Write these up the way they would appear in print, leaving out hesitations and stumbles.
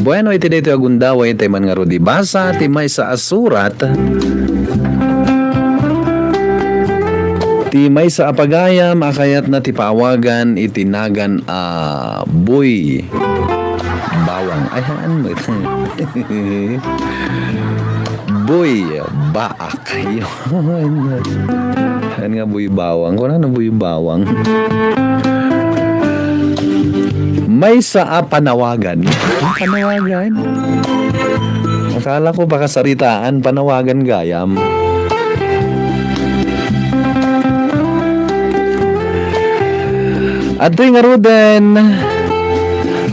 Bueno, iti dito agundaway iti man nga rodi basa ti may sa asurat ti may sa apagayam akayat na ti paawagan itinagan boy bawang ayan mo boy baak yun yan nga boy bawang kung ano boy bawang may sa panawagan. Panawagan? Akala ko baka saritaan, panawagan gayam. At ito nga ruden,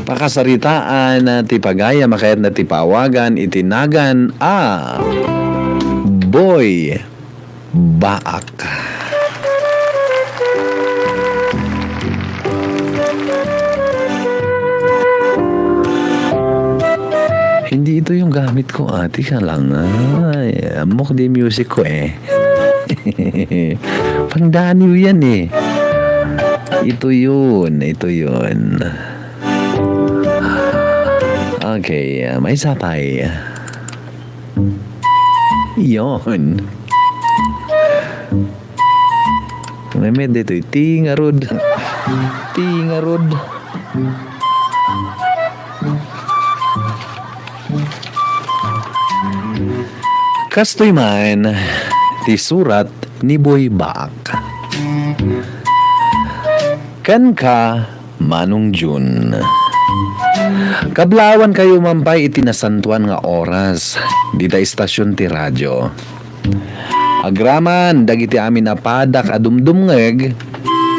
pakasaritaan na ti pagayam, makayat na ti pawagan, itinagan, boy, baak. Hindi ito yung gamit ko, ate ka lang. Amok di music ko eh. Pangdaniw yan eh. Ito yun. Okay, may sapay. Yun. May dito, tingarod. Kastoy man ti surat ni Boy Baak. Kan ka Manong Jun. Kablawan kayo mampay itinasantuan nga oras dita istasyon ti radyo. Agraman dagiti amin apadak adumdumngeg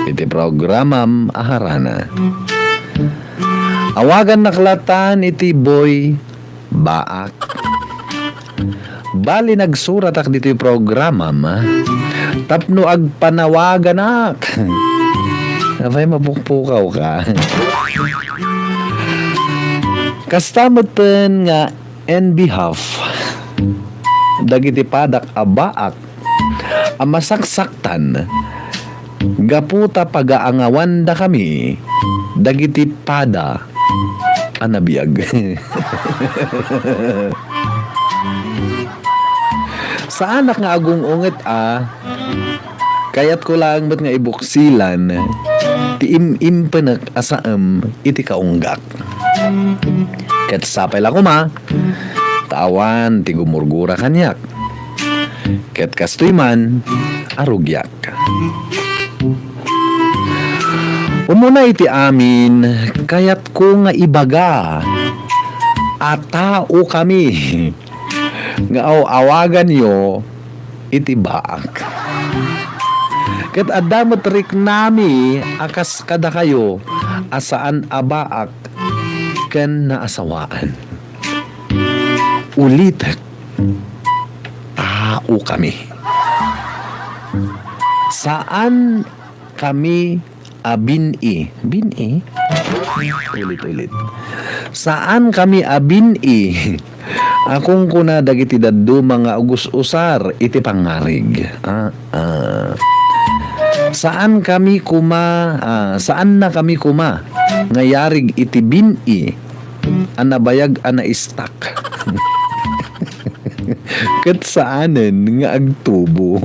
iti programam aharana. Awagan naklatan iti Boy Baak. Bali nagsurat ak dito yung programa tapno agpanawagan ak. Abay mapukpukaw ka. Kastamoten nga in behalf dagiti padak abaak amasaksaktan gaputa pagaangawan da kami dagiti pada anabiyag. Sa anak nga agong ungit kayat ko lang ba't nga ibuksilan ti impenek asaem iti kaunggak. Ket sapay lang kuma tawan ti gumurgura kanyak. Ket kastoy man arugyak. Umuna iti amin kayat ko nga ibaga atao kami nga awagan yo iti baak. Ket adamot rik nami akas kada kayo asaan abaak ken naasawaan. Ulitek tao kami. Saan kami abini? Bini? Ulit. Saan kami abini? Akong kuna dagiti daddo mga ugus-usar iti pangarig. Saan na kami kuma ngayarig iti bini anabayag anaistak. Ket saanen nga agtubo.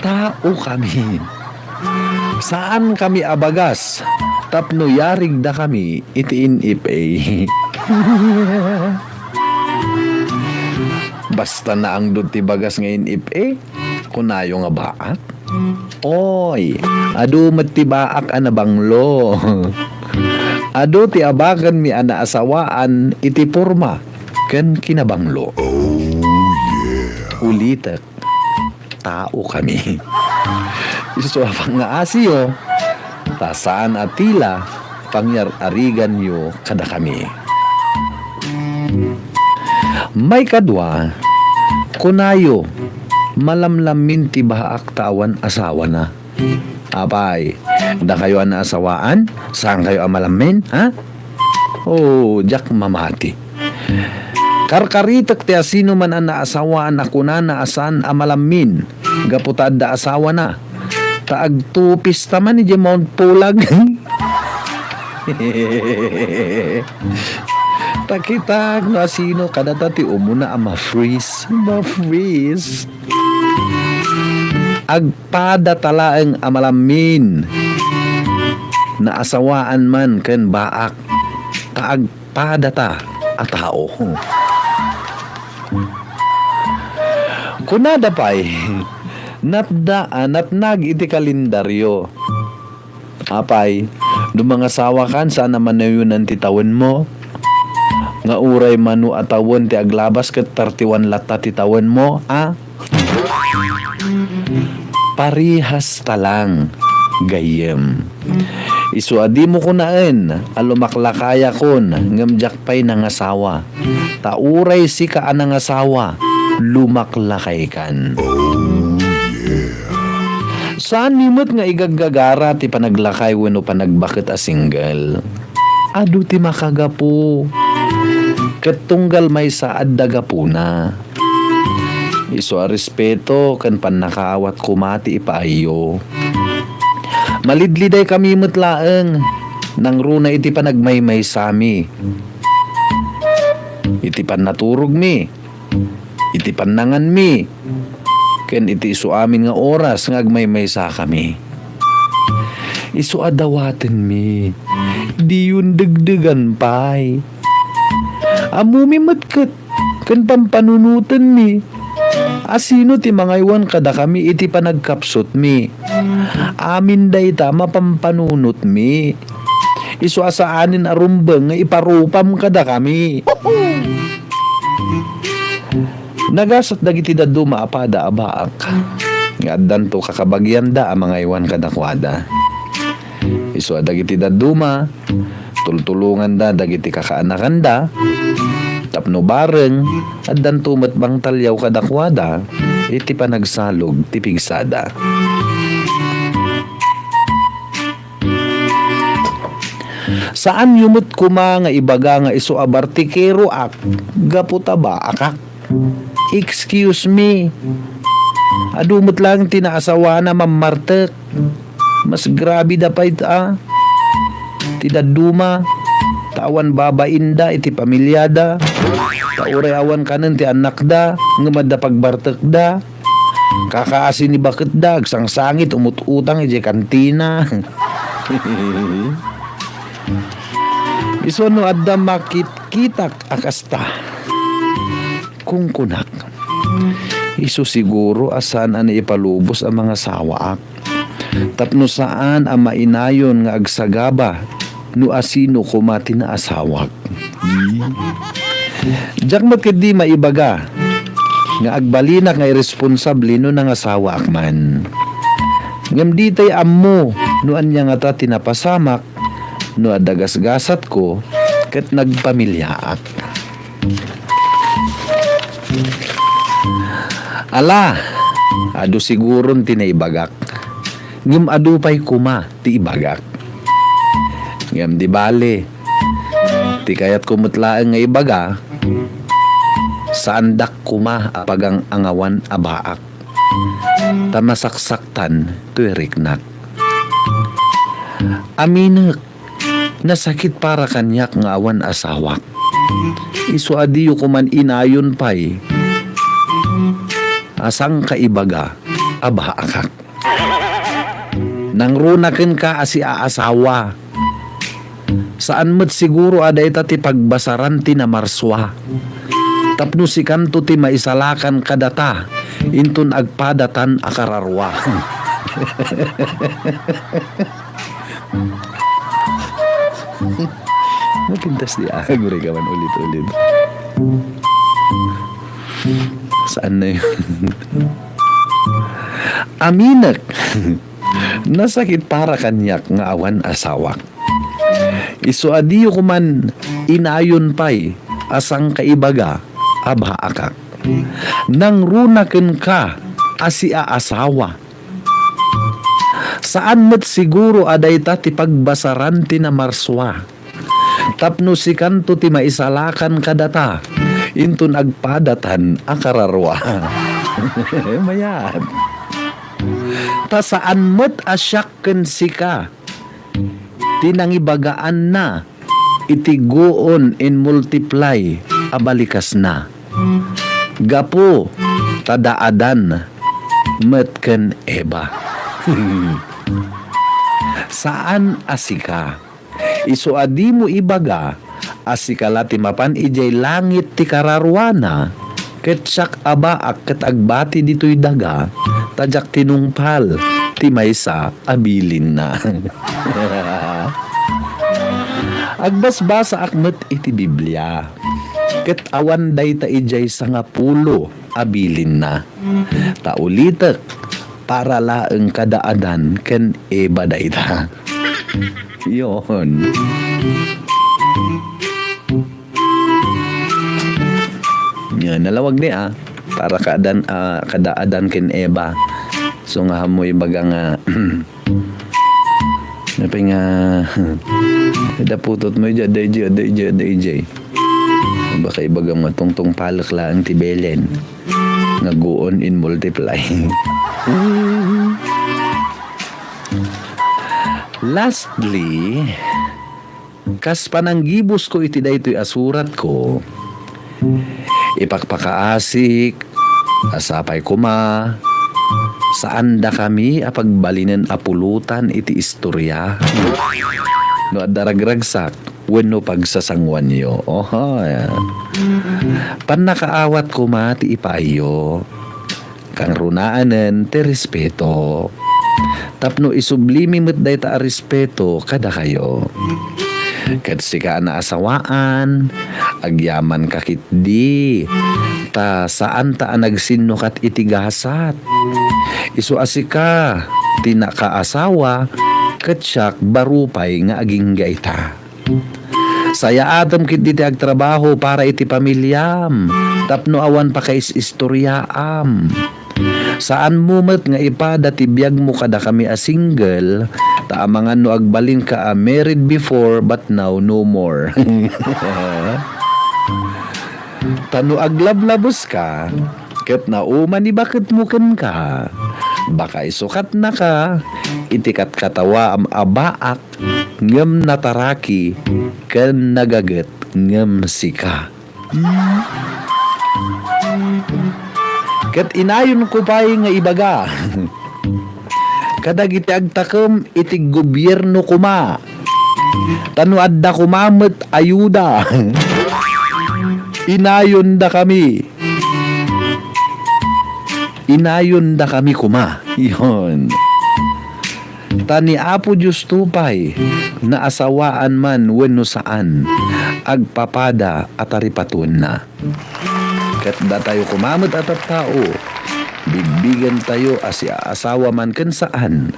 Tao kami. Saan kami abagas tapno yarig da kami iti inipay. Basta na ang duti bagas ngayon kunayo nga baak. Oy, adu matibaak anabanglo. Adu ti abagan mi anaasawaan iti porma ken kinabanglo. Ulitek tao kami. Isu pang nga asiyo tasaan atila pangyar-arigan yo kada kami. May kadwa kunayo malamlamin ti baak tawan asawa na. Apay, da kayo ang asawaan? Saan kayo ang malamin? Ha? Oh, jak mamati. Karkaritak ti asino man ang naasawaan ako na asan ang malamin. Gaputad da asawa na. Taagtupis taman ni Mount Pulag. Takitag no asino kada tati umuna ang ma-freeze. Ma-freeze. Agpada talaeng amalamin na asawaan man ken baak kaagpada ta a tao. Kunada pay natnag iti kalendaryo. Apay, dumangasawa kan saan naman na yun ang titawan mo? Nga uray manu atawon ti aglabas ket 31 lata titawan mo, parihas talang gayem. Isuadi mo kunaen, alumaklakaya kon, ngamjak pay nangasawa. Tauray si ka anangasawa, lumaklakay kan. Saan nimot nga igaggagara ti panaglakay wenno panagbakit a single? Adu ti makagapo. Ketunggal may saad dagapuna. Isu a respeto kan pannakaawat kumati ipaayo. Malidliday kami mutlaeng nang runa iti panagmaymay sami. Iti pannaturog mi. Iti pannangan mi. Ken iti isu amin nga oras nga agmaymay sa kami. Isu adawaten mi. Di yun degdegan pay. Amumi matkat kan pampanunutan mi. Asino ti mangaywan kada kami iti panagkapsot mi. Amin day ta mapampanunot mi. Isu asaanin arumbeng nga iparupam kada kami. Nagasat dagiti daddo maapada abaak. Nga addan to kakabagyan da ang mangaywan kadakwada. Isu dagiti dadduma tultulungan da dagiti kakaanakan da. Tapno bareng addan tumet bang talyaw kadakwada iti panagsalog ti pigsada. Saan yumot kuma nga ibaga nga isu abartikero ak gaputa ba akak? Excuse me. Adumot lang tinaasawa na mamartek. Mas grabe da pa ita. Tidaduma. Tawan babainda iti pamilyada. Tauray awan kanan ti anak da. Ngamad da pagbartek da. Kakaasin ni bakit da. Agsang sangit umut-utang iti kantina. Iso no adda makit-kitak akasta. Kung kunak. Iso siguro asan ani ipalubos ang mga sawaak. Tapno saan ang mainayon nga agsagaba no asino kumati na asawak. Diyak magkadi maibaga nga agbalinak nga irresponsable no nang asawa akman. Ngam di tay ammo no anya nga ta tinapasamak no adagasgasat ko ket nagpamilyaak. Ala, adu siguron tinaibagak. Ngam adu pay kuma ti ibagak. Ngam di bale. Ti kayat kumutlaeng nga ibaga. Saandak kuma apagang angawan abaak. Tamasaksaktan tuiriknak. Aminek. Nasakit para kanyak nga awan asawak. Isu adiyo kuman inayon pay. Asang kaibaga abaakak. Nang runaken ka asi aasawa. Saan met siguro ada ita ti pagbasaran ti na marswa. Tapno si kanto ti maisalakan kadata. Intun agpadatan akararwa. Napintas di agure kaman ulit-ulit. Saan na yun? Aminak. Nasakit para kanyak nga awan asawak. Isu adiyo kuman inayon pay asang kaibaga abaakak. Nang runaken ka asi aasawa. Saan met siguro aday ta ti pagbasaran ti na marswa. Tapno si kanto ti maisalakan kadata. Intun agpadatan akararwa. Mayat. Ta saan met asyak ken sika. tinangibagaan na, itiguon in multiply, abalikas na. Gapo, tadaadan, metken eba. Saan asika? Isuadi mo ibaga, asikala timapan ijay langit ti kararwana, ketsak abaak ket agbati dito'y daga, tajak tinungpal, ti maysa abilin na. Agbasbasa akmet iti Biblia, ket awan day ta ijay sangapulo abilin na. Taulitek, para laeng kadaadan ken eba day ta. Yon. Yan, nalawag niya para kadaadan ken eba. So nga mo ibaga nga napay nga daputot mo dyan day baka ibaga nga tungtong palak lang ti Belen nga guon in multiply. Lastly, kas pananggibos ko iti daytoy asurat ko, ipakpakaasik, asapay kuma, saan da kami apagbalinan apulutan iti istorya. No adaragragsak, wenno pagsasangwan yo. Oho, panakaawat kuma ti ipayo, kang runaanen ti respeto. Tapno isublimi met day ta respeto kada kayo. Ket sika na asawaan, agyaman kakit di, ta saan ta nagsinno kat itigasat. Isu asika, tinakaasawa, ket siyak barupay nga aging gaita. Saya atom kit diti agtrabaho para iti pamilyam, tapno awan pa kais istoryaam. Saan mo met nga ipada ti biyag mo kada kami a single, taamangan no agbalin ka a married before but now no more. Tano aglablabos ka, ket nauman ni bakit mo ken ka, baka isukat na ka, itikat katawa am abaak, ngem nataraki, ken nagaget ngem sika. Ket inayon ko pa'y nga ibaga. Kadag iti agtakem iti gobyerno kuma. Tano adda kumamet ayuda. Inayon da kami. Inayon da kami kuma. Iyon. Tani Apo Diyos tupay na asawaan man wenno saan agpapada at aripatun na. Ket da tayo kumamot at tao, bigbigan tayo asya asawa man ken saan,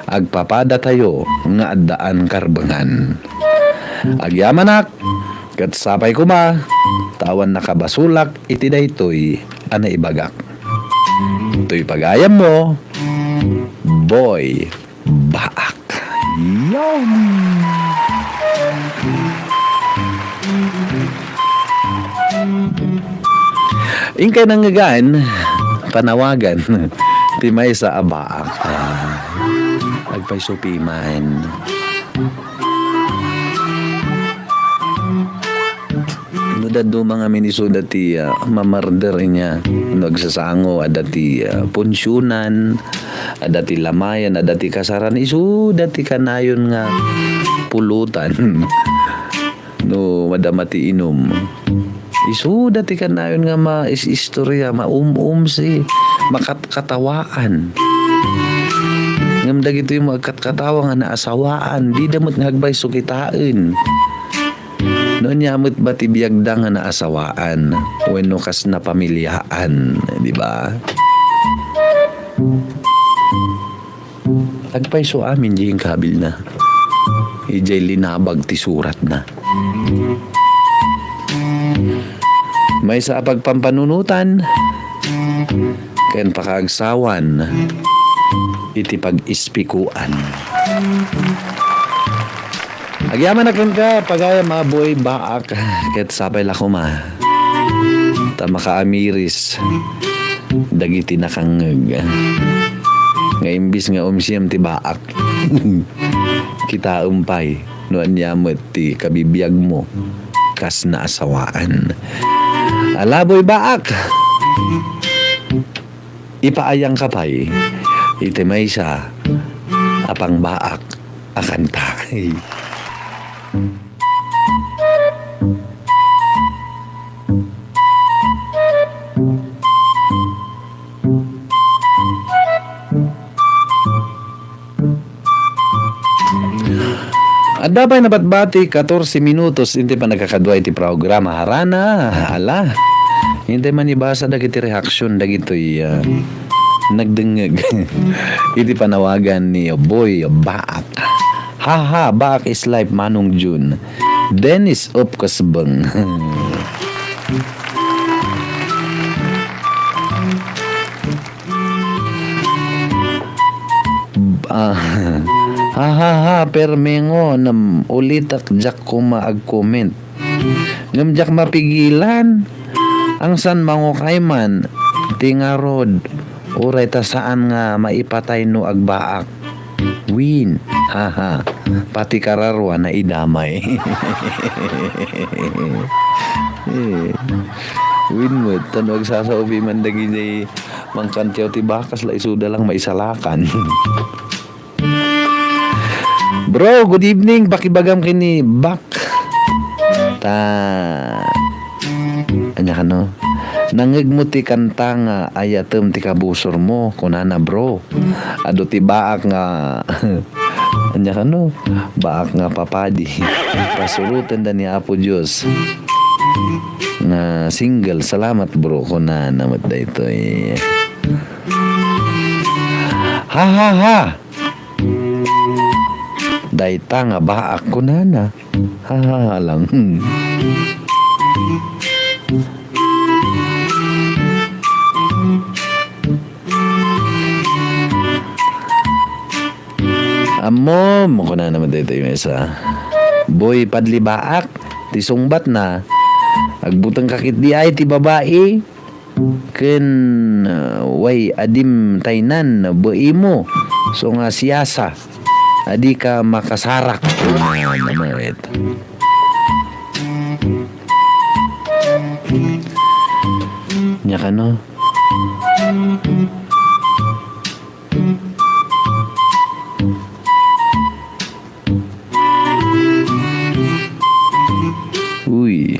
agpapada tayo nga addaan karbengan. Agyamanak, ket sapay kuma, tawan nakabasulak iti daytoy ana ibagak. To'y pagayam mo, boy, baak. Yum! Ingkay nangagaan, panawagan, timay sa abaak. Agpay supiman. Dado mga miniso dati mamarder niya. Nagsasango, adati punsyunan, adati lamayan, adati kasaran. Isu dati kanayon nga pulutan. No, madamati inom. Isu dati kanayon nga istorya, si makatkatawaan. Ngam dagito yung magkatkatawa nga naasawaan, di damot nga hagbay sukitain. Noon yamot ba tibiyagda nga naasawaan, wenno kas na pamilyaan, di ba? Agpay so amin di yung kabil na. Ijay linabag ti surat na. May sa pagpampanunutan, ken pakagsawan, iti pag-ispikuan. Agyaman na ken ka, pagaya mga boy baak, ket sapay lakuma. Tamakaamiris, dagiti nakangeg. Nga imbis nga umsiyam ti baak. kita umpay noon yamot ti kabibiyag mo kas na asawaan. Alaboy baak. Ipaayang kapay. Iti may siya apang baak akanta. At dapat nabatbati 14 minutos hindi pa nagkakadwa iti programa harana ala hindi man ibasa dagiti reaksyon dagitoy nagdengeg iti panawagan ni Boy Baak. Haha, Baak is life Manong June. Dennis of Kasbang. Permengo nam ulitak jak ko maag-comment. Ngam jak mapigilan. Ang san mangukay man tingarod uray ta saan nga maipatay no agbaak. Win. Haha. Pati kararwa na idamay. Win mo. Tanwag sasaubi man dagi mangkantyaw ti bakas la isuda lang maisalakan. Bro, good evening. Bakibagam kini Bak. Anya ka no? Nangig mo ti kanta nga ayatem ti kabusor mo kunana bro. Ado ti baak nga anya ka no? Baak nga papadi. Pasulutan da ni Apo Diyos. Nga single. Salamat bro kunana mat da ito eh. Ha ha ha. Daita nga baak kunana. Ha ha lang. Amo mo ko na naman dito yung isa. Boy padli baak ti sungbat na agbutang kakit di ay ti babae ken way adim taynan boi mo so nga siyasa adi ka makasarak naman ito. Nya ka no? Uy.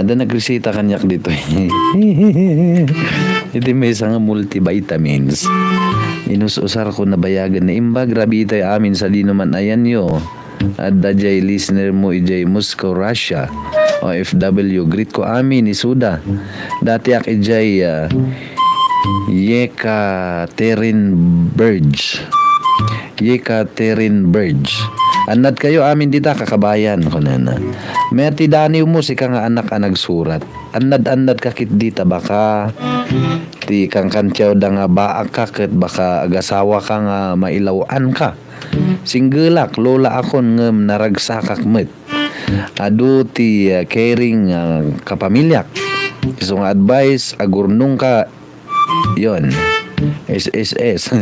Ada nagresita kanyak dito. Iti may isang multivitamins. Inususar ko na bayagan na imbag grabe ito'y amin sa di naman ayan yo. At dajay listener mo ijay Moscow, Russia. OFW, greet ko amin ni Suda. Dati ak ijay Yekaterinburg. Anad kayo amin dita kakabayan ko na. May tidani mo si kang anak nagsurat. Anad kakit dita baka ti kang kantyaw da nga baak kakit baka agasawa ka nga mailawan ka. Singgulak lola akon ngem naragsakak met. Adu ti caring kapamilyak. Isong advice agurnong ka yon. SSS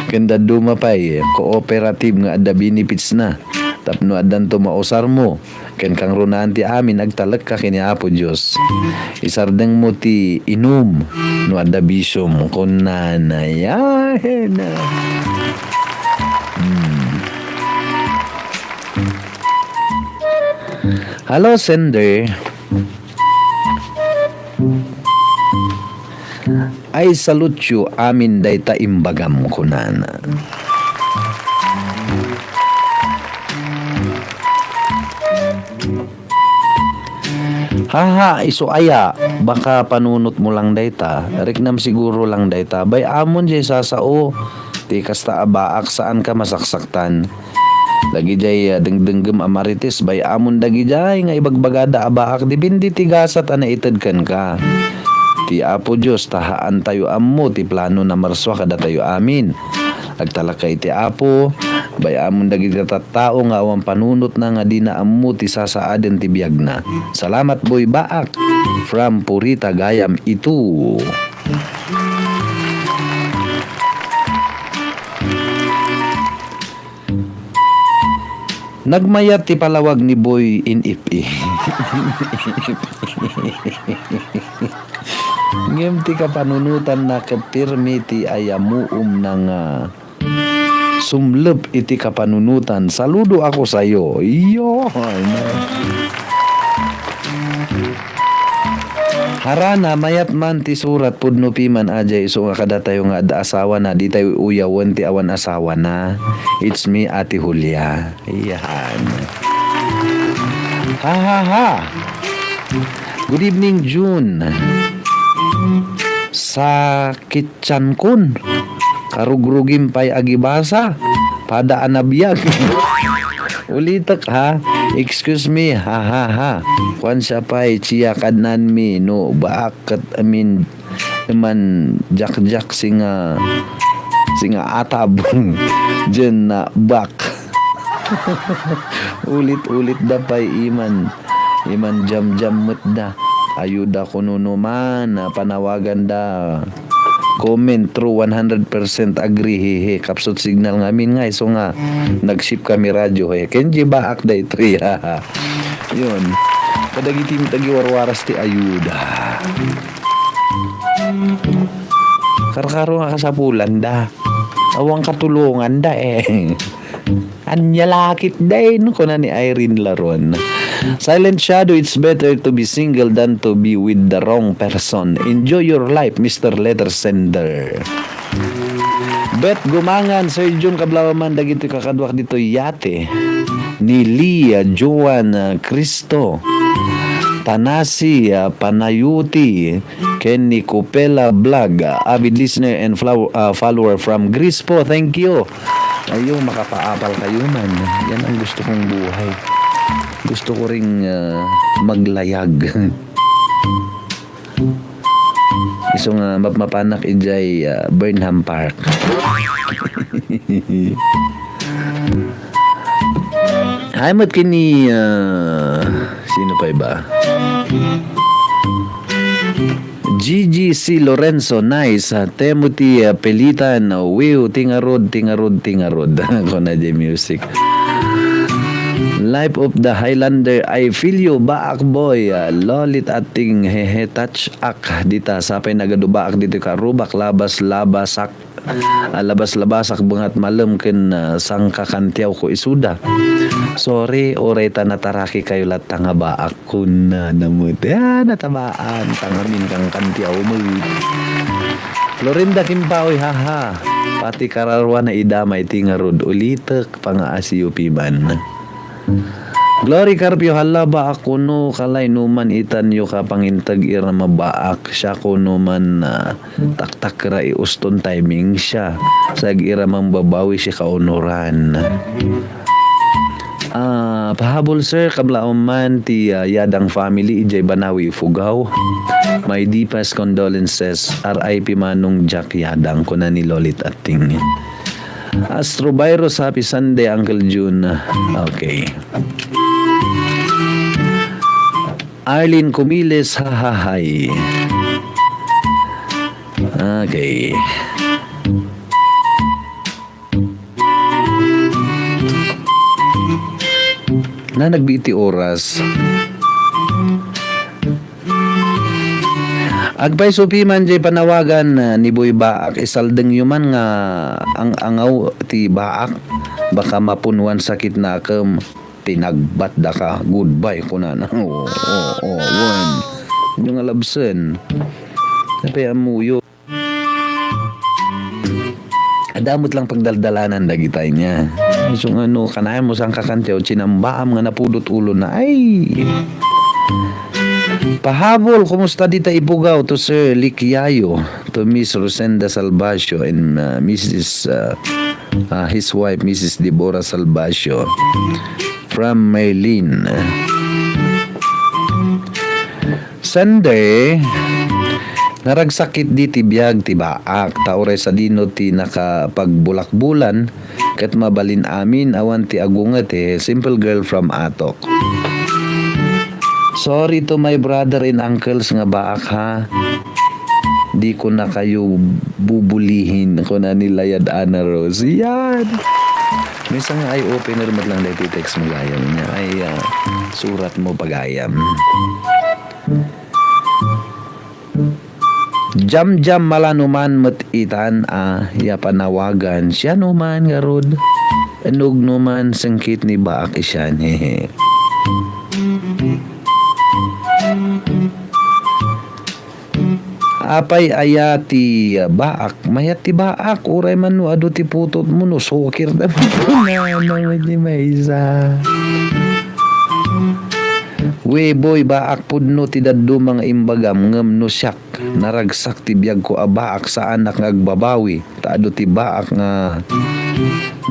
kenda dumapay cooperative nga ada benefits na tapno adan to mausar mo ken kang runaan ti amin agtalek ka kini Apo Dios isardeng mo ti inum no ada bisom kun nanayahen Hello sender. I salute you amin dayta imbagam kunana. Haha, iso aya baka panunot mo lang dayta. Riknam siguro lang dayta. Bay amon jay sasao. Ti kasta abaak saan ka masaksaktan. Lagi jay dengdenggem amaritis bay amon dagi jay nga ibagbagada abaak di bindi tigasat ana itedken ka. Ti Apo Diyos tahaan tayo ammo ti plano na marswa kada tayo amin. Agtalakay ti Apo, bayamon dagiti tattao nga awan panunot na nga di na ammo ti sasaaden ti biyag na. Salamat boy baak from Purita Gayam itu. Nagmayat ti palawag ni Boy in ipi. Ngem ti kapanunutan na kapirmi ti ayamuum ng sumlep iti kapanunutan. Saludo ako sa iyo. Iyon. Harana mayat man ti surat pudno piman ajay so nga kada tayo nga ada asawa na di tayo uyawan ti awan asawa na. It's me Ate Julia. Iyan. Ha ha ha. Good evening June. Sa kitchan kun karugrugim pay agibasa pada anabiyag. Ulitak ha. Excuse me, ha ha ha. Kwan siya pa'y chiya kadnan mi, no, bakit, naman, jak-jak singa atab, dyan na bak. Ulit-ulit da pa'y iman jam-jam mo't da. Ayuda ko man, panawagan da. Comment true 100% agree hehe kapsot signal ngamin nga so nga nag-ship kami radyo he kenji baak day tri yun kadagiti tagi warwaras ti ayuda karkaro nga kasapulan da awang katulungan da anyalakit din ko na ni Irene Laron. Silent shadow, it's better to be single than to be with the wrong person. Enjoy your life, Mr. Letter Sender. Bet gumangan, Sir John Kablawaman, dagito kakadwak dito yate. Ni Lia, Joan, Cristo, Tanasi, Panayuti, Kenny Kupela Vlog, avid listener and follower from Greece po. Thank you. Ayaw, makapaapal kayo man. Yan ang gusto kong buhay. Gusto ko ring maglayag. Iso nga mapanak ijay Burnham Park. Hay mat kini sino pa iba? GGC Lorenzo, nice. Timothy Pelitan, wiw, tingarod. Ako na di music. Life of the Highlander, I feel you, baak boy. Lolit ating hehe touch ak. Dita, sapay nagadubaak dito ka. Rubak, labas-labasak. Labas-labasak bangat malam ken sang kakantyaw ko isuda. Sorry, oreta nataraki kayo lat tanga baak kun namut. Natabaan, tangamin kang kantyaw mo. Florinda Kimpaoy, haha. Pati kararwa na idamay tingarod. Ulitek, pangaasiyo piban. Glory Carpio, halaba ako no kalay numan itan yo ka pangintag ira mabaak siya ko numan taktak ra iuston timing siya sag ira mambabawi siya kaunuran. Pahabol sir kablaom man ti Yadang family ijay Banawi Fugaw. My deepest condolences RIP Manong Jack Yadang ko na ni Lolit Ating. Astrovirus, happy Sunday, Uncle June. Okay. Arlene Cumiles, hahahay. Okay. Na nagbiti oras. Agbay supi man jay panawagan ni Boy Baak isaldeng yuman nga ang angaw ti Baak baka mapunuan sakit na kem tinagbat da ka goodbye kuna na one yung alabsen sabi amuyo adamot lang pagdaldalanan dagitay niya so ano kanayan mo sang kakantyaw chinambaam nga napudot ulo na ay pahabol, kumusta dita Ipugaw to Sir Likiayo, to Miss Rosenda Salvacio and his wife Mrs. Deborah Salvacio from Maylin. Sunday, Naragsakit di tibiyag tibaak tauray sa dino ti nakapagbulakbulan ket mabalin amin awan ti agunget simple girl from Atok. Sorry to my brother and uncles nga baak ha. Di ko na kayo bubulihin ko na nilayad Ana Rose. Yan. Minsan nga ay opener mo lang dahil text mo gayam niya ay surat mo pagayam. Jam-jam malanuman matitan ya panawagan siya numan garod. Enog numan sengkit ni baak isyan hehe. Apay ayati baak mayat ti baak uray man no adu ti putot mo no sokir na mo di maysa. We boy baak pudno ti daddo mga imbagam ngem no syak naragsak ti biag ko baak sa anak ngagbabawi taado ti baak nga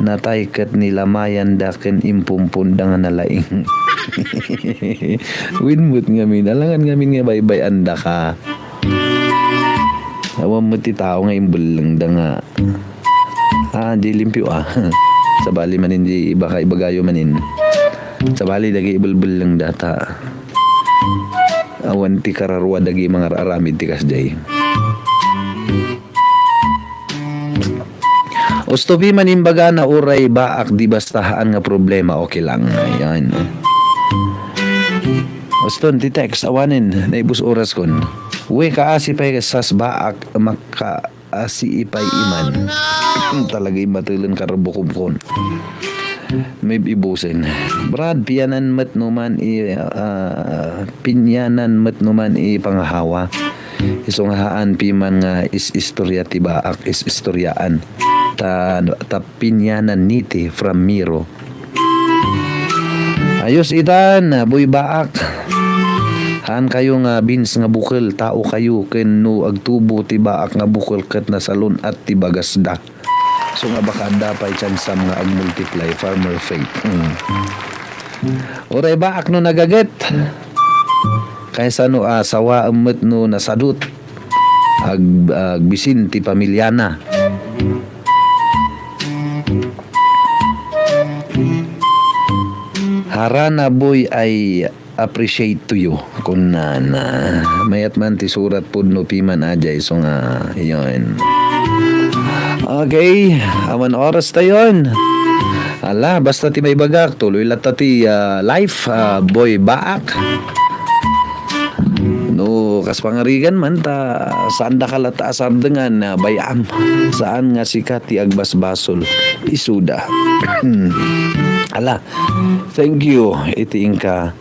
natay ket nilamayan daken impumpundang nga nalaing. Winmut ngamin alangan ngamin nga baybay anda ka. Awan mo ti tao nga imbulang da nga. Di limpyo Sa bali manin di baka ibagayo manin. Sa bali dagi ibulbul lang data. Awan ti kararwa dagi mga aramid ti kasday. Ustopi manin baga na uray baak di bastahaan nga problema okay lang. Ayan. Uston ti text awanin naibus oras kon. We kaasi pay sas baak makaasi ipay iman. Talagay matulan karabukom kon. May ibusin. Brad piyanan mat numan pinyanan mat numan pangahawa. Isunghaan piman nga is istorya ti baak is istoryaan. Ta pinyanan niti from Miro. Ayos itan boy baak. Han kayo nga bins nga bukal tao kayo ken no agtubo ti baak nga bukal ket nasalon at ti bagasda. So nga baka dapay chansam nga ag-multiply farmer faith. Oray baak no nagaget. Kaysa no sawa amet no nasadut agbisin ti pamilyana. Harana boy ay appreciate to you kung na mayat man ti surat pudno piman ajay so nga yun. Okay, awan oras tayon. Ala, basta ti may bagak tuloy lata ti life boy baak. No, kas pangarigan man ta saan da kalata asardengan bayam saan nga sikat ti agbasbasol isuda. Ala, thank you iting ka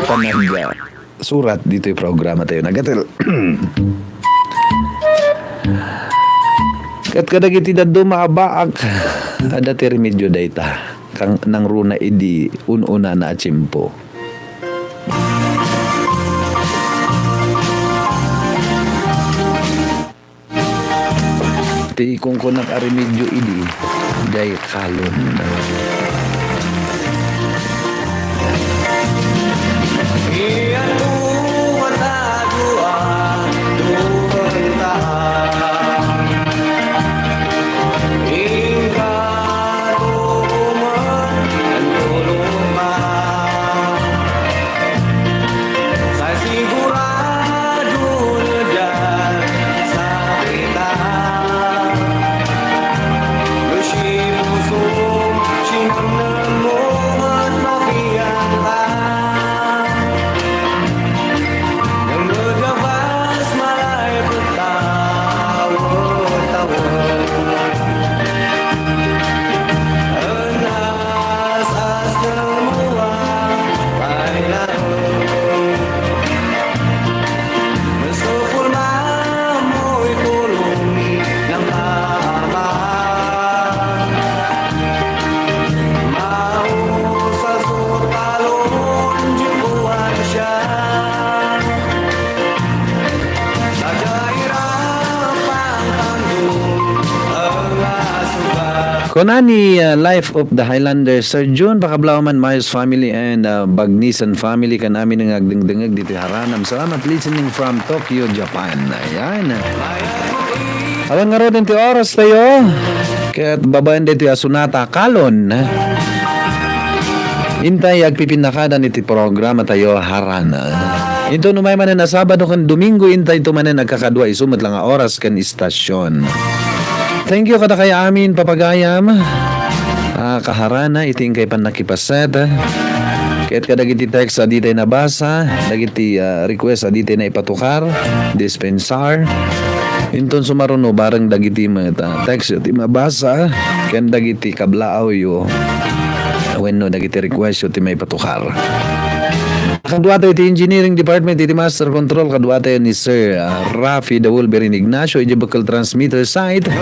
panagga surat dito yung programa tayo nagatil. Kat kadagiti daddo maabaak ada ti remedyo dayta kang nang runa idi ununa na atsimpo. Ti kung kunak a remedyo idi day kalon. Konani Life of the Highlander Sir June Pakablawaman Myers family and Bagnisan family kanami ng agdengdengag dito haranam. Salamat listening from Tokyo, Japan. Ayan. Alam nga rin ti oras tayo. Kaya't babaan dito asunata kalon. Intay agpipinakadan iti programa tayo harana. Ito numay man na Sabado kan Domingo intay ito man na nagkakadwa isumat lang nga oras kan istasyon. Thank you kada kay amin papagayam. Kaharana iting kay panakipaset. Kaya't kadagiti text aditay nabasa, dagiti request aditay na ipatukar, dispensar. Inton sumaruno bareng dagiti text iti mabasa, ken dagiti kablaaw yo. Wenno dagiti request iti may patukar. Kadua tayo iti Engineering Department, iti Master Control, kadua tayo ni Sir Rafi the Wolverine Ignacio, iti Bukal Transmitter Site.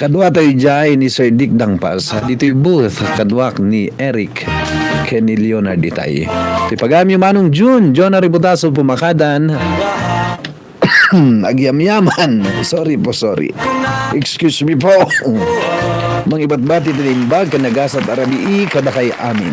Kadua tayo jay ni Sir Dick Dangpas, dito yung booth, kaduak ni Eric Kenny Leonard ditay. Iti pagami manong June, John Aributaso pumakadan. Agyamyaman. Sorry. Excuse me po. Mang ibatbati tinimbag kanagasat arabii kada kay amin.